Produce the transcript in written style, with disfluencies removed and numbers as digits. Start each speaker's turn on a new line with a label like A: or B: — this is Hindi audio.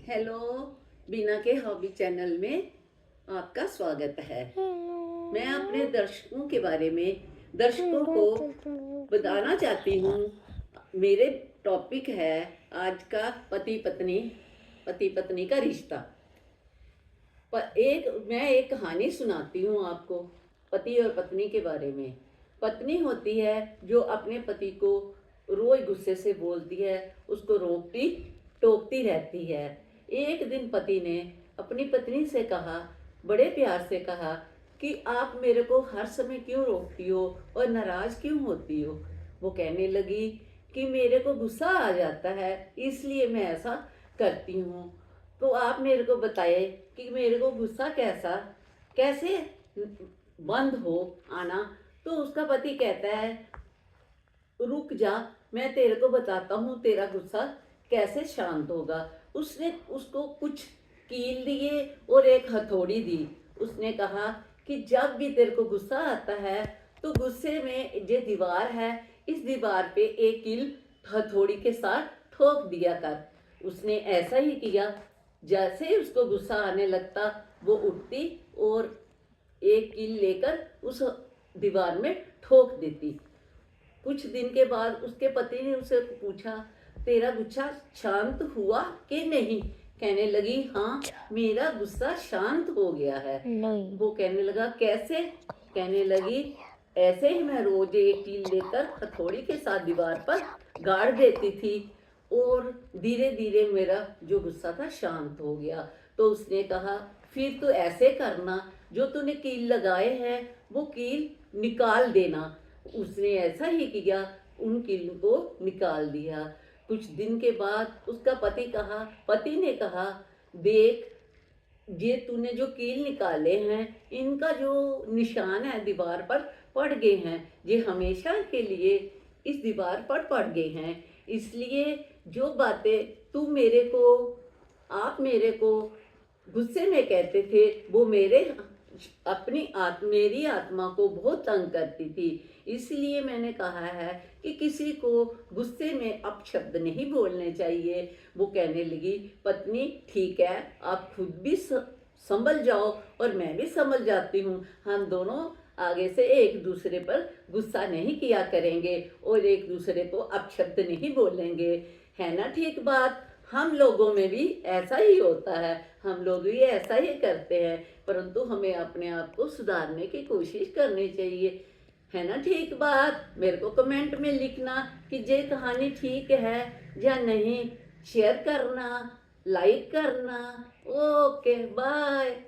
A: हेलो, बीना के हॉबी चैनल में आपका स्वागत है। मैं अपने दर्शकों को बताना चाहती हूँ। मेरे टॉपिक है आज का पति पत्नी का रिश्ता। मैं एक कहानी सुनाती हूँ आपको पति और पत्नी के बारे में। पत्नी होती है जो अपने पति को रोज गुस्से से बोलती है, उसको रोकती टोकती रहती है। एक दिन पति ने अपनी पत्नी से कहा, बड़े प्यार से कहा कि आप मेरे को हर समय क्यों रोकती हो और नाराज क्यों होती हो। वो कहने लगी कि मेरे को गुस्सा आ जाता है, इसलिए मैं ऐसा करती हूँ। तो आप मेरे को बताइए कि मेरे को गुस्सा कैसे बंद हो आना। तो उसका पति कहता है, रुक जा, मैं तेरे को बताता हूँ तेरा गुस्सा कैसे शांत होगा। उसने उसको कुछ कील दिए और एक हथौड़ी दी। उसने कहा कि जब भी तेरे को गुस्सा आता है तो गुस्से में जो दीवार है, इस दीवार पे एक कील हथौड़ी के साथ ठोक दिया कर। उसने ऐसा ही किया। जैसे ही उसको गुस्सा आने लगता, वो उठती और एक कील लेकर उस दीवार में ठोक देती। कुछ दिन के बाद उसके पति ने उसे पूछा, तेरा गुस्सा शांत हुआ कि नहीं। कहने लगी, हाँ, मेरा गुस्सा शांत हो गया है। नहीं। वो कहने लगा, कैसे। कहने लगी, ऐसे ही मैं रोज एक कील लेकर हथौड़ी के साथ दीवार पर गाड़ देती थी और धीरे धीरे मेरा जो गुस्सा था शांत हो गया। तो उसने कहा, फिर तो ऐसे करना, जो तूने कील लगाए हैं वो कील निकाल देना। उसने ऐसा ही किया, उन कील को निकाल दिया। कुछ दिन के बाद उसका पति ने कहा, देख, ये तूने जो कील निकाले हैं इनका जो निशान है दीवार पर पड़ गए हैं। ये हमेशा के लिए इस दीवार पर पड़ गए हैं। इसलिए जो बातें तू मेरे को गुस्से में कहते थे, वो मेरी आत्मा को बहुत तंग करती थी। इसलिए मैंने कहा है कि किसी को गुस्से में अपशब्द नहीं बोलने चाहिए। वो कहने लगी, पत्नी ठीक है, आप खुद भी संभल जाओ और मैं भी संभल जाती हूँ। हम दोनों आगे से एक दूसरे पर गुस्सा नहीं किया करेंगे और एक दूसरे को अपशब्द नहीं बोलेंगे। है ना ठीक बात। हम लोगों में भी ऐसा ही होता है, हम लोग भी ऐसा ही करते हैं, परंतु हमें अपने आप को सुधारने की कोशिश करनी चाहिए। है ना ठीक बात। मेरे को कमेंट में लिखना कि ये कहानी ठीक है या नहीं। शेयर करना, लाइक करना। Okay, bye.